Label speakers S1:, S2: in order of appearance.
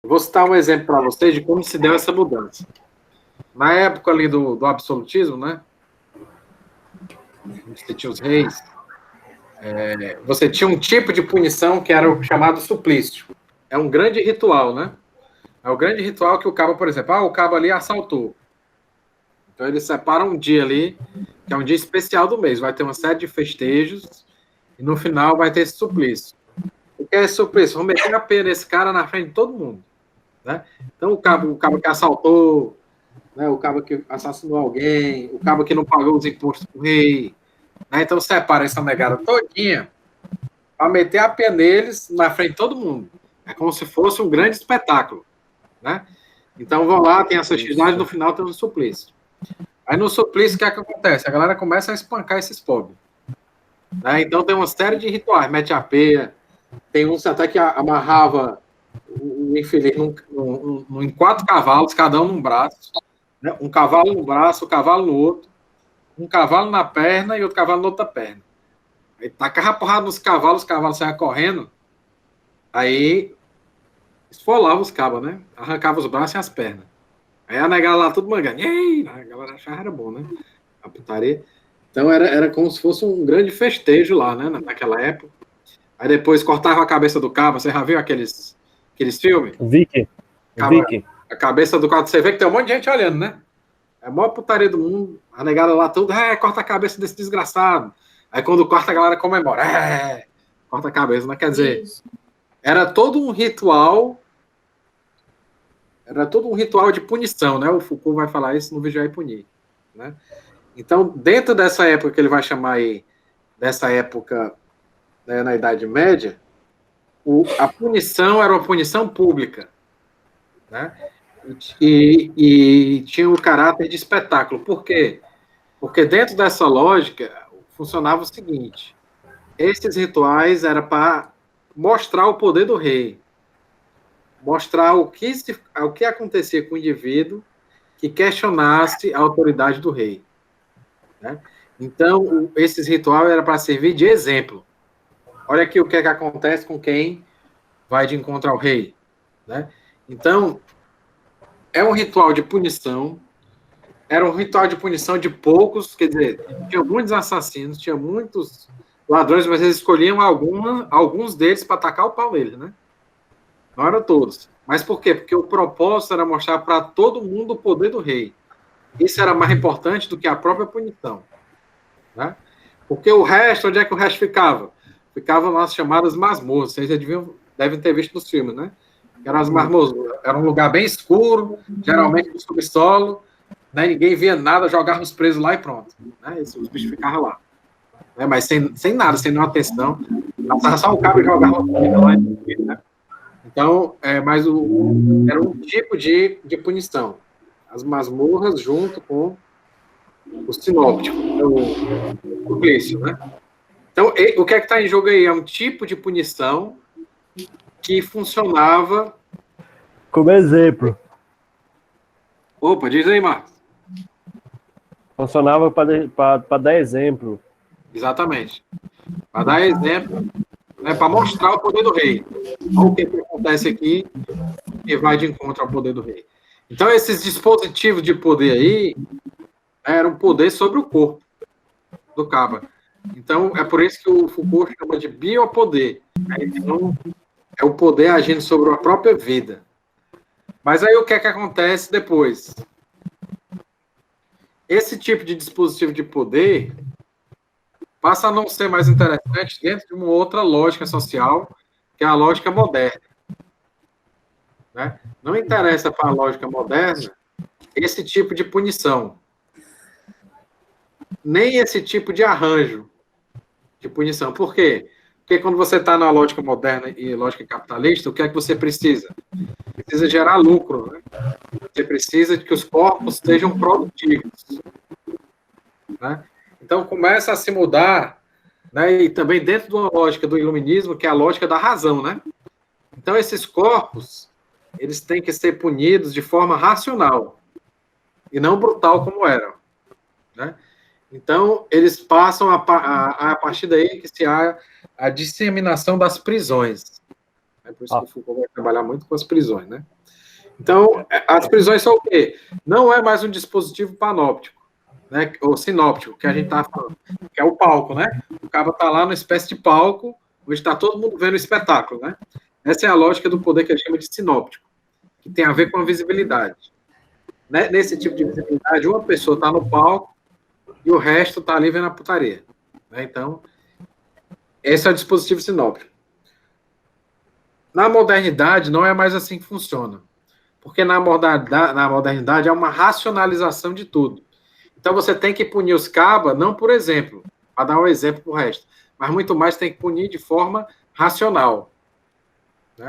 S1: Vou citar um exemplo para vocês de como se deu essa mudança. Na época ali do absolutismo, né? Você tinha os reis. Você tinha um tipo de punição que era o chamado suplício. É um grande ritual, né? É o grande ritual que o cabo, por exemplo, o cabo ali assaltou. Então eles separam um dia ali, que é um dia especial do mês. Vai ter uma série de festejos e no final vai ter esse suplício. O que é esse suplício? Vão meter a pena nesse cara na frente de todo mundo. Né? Então o cabo que assaltou, né? O cabo que assassinou alguém, o cabo que não pagou os impostos pro rei. Né? Então separa essa negada todinha para meter a pena neles na frente de todo mundo. É como se fosse um grande espetáculo. Né? Então vão lá, tem essa atividade, no final tem um suplício. Aí no suplício, o que é que acontece? A galera começa a espancar esses pobres. Né? Então tem uma série de rituais, mete a peia, tem uns até que amarrava o infeliz em 4 cavalos, cada um num braço, né? Um cavalo no braço, um cavalo no outro, um cavalo na perna e outro cavalo na outra perna. Aí tacava a porrada nos cavalos, os cavalos saiam correndo, aí esfolava os cabos, né? Arrancava os braços e as pernas. Aí a negada lá tudo mangando. A galera achava era bom, né? A putaria. Então era como se fosse um grande festejo lá, né? Naquela época. Aí depois cortava a cabeça do cabo. Você já viu aqueles filmes?
S2: Vicky.
S1: A cabeça do cabo. Você vê que tem um monte de gente olhando, né? É a maior putaria do mundo. A negada lá tudo. Corta a cabeça desse desgraçado. Aí quando corta a galera comemora. Corta a cabeça, né? Quer dizer, era todo um ritual. Era todo um ritual de punição, né? O Foucault vai falar isso no Vigiar e Punir, né? Então, dentro dessa época que ele vai chamar aí, dessa época, né, na Idade Média, a punição era uma punição pública, né? E tinha o caráter de espetáculo. Por quê? Porque dentro dessa lógica funcionava o seguinte: esses rituais era para mostrar o poder do rei, mostrar o que acontecia com o indivíduo que questionasse a autoridade do rei. Né? Então, esses rituais era para servir de exemplo. Olha aqui o que acontece com quem vai de encontro ao rei. Né? Então, é um ritual de punição, era um ritual de punição de poucos, quer dizer, tinha muitos assassinos, tinha muitos ladrões, mas eles escolhiam alguns deles para atacar o pau neles, né? Não eram todos. Mas por quê? Porque o propósito era mostrar para todo mundo o poder do rei. Isso era mais importante do que a própria punição. Né? Porque o resto, onde é que o resto ficava? Ficavam nas chamadas masmorras. Vocês devem ter visto nos filmes, né? Eram as masmorras. Era um lugar bem escuro, geralmente no subsolo, né? Ninguém via nada, jogava os presos lá e pronto. Né? Os bichos ficavam lá. Né? Mas sem nada, sem nenhuma atenção. Passava só o cabo e jogava lá e né? Então, era um tipo de punição. As masmorras junto com o sinóptico, o suplício, né? Então, o que é que está em jogo aí? É um tipo de punição que funcionava...
S2: Como exemplo.
S1: Opa, diz aí, Marcos.
S2: Funcionava para dar exemplo.
S1: Exatamente. Para dar exemplo, né, para mostrar o poder do rei. Olha o que acontece aqui, que vai de encontro ao poder do rei. Então, esses dispositivos de poder aí eram poder sobre o corpo do cabo. Então, é por isso que o Foucault chama de biopoder. Então, é o poder agindo sobre a própria vida. Mas aí o que é que acontece depois? Esse tipo de dispositivo de poder passa a não ser mais interessante dentro de uma outra lógica social, que é a lógica moderna. Né? Não interessa para a lógica moderna esse tipo de punição, nem esse tipo de arranjo de punição. Por quê? Porque quando você está na lógica moderna e lógica capitalista, o que é que você precisa? Precisa gerar lucro. Né? Você precisa de que os corpos sejam produtivos. Né? Então, começa a se mudar, né? E também dentro de uma lógica do iluminismo, que é a lógica da razão. Né? Então, esses corpos, eles têm que ser punidos de forma racional e não brutal como eram. Né? Então, eles passam a partir daí que se há a disseminação das prisões. É por isso que o Foucault vai trabalhar muito com as prisões, né? Então, as prisões são o quê? Não é mais um dispositivo panóptico, né? Ou sinóptico, que a gente está falando, que é o palco, né? O cara está lá numa espécie de palco, onde está todo mundo vendo o espetáculo, né? Essa é a lógica do poder que a gente chama de sinóptico, que tem a ver com a visibilidade. Né? Nesse tipo de visibilidade, uma pessoa está no palco e o resto está ali vendo a putaria. Né? Então, esse é o dispositivo sinóptico. Na modernidade, não é mais assim que funciona. Porque na modernidade é uma racionalização de tudo. Então, você tem que punir os cabas, não por exemplo, para dar um exemplo para o resto, mas muito mais tem que punir de forma racional.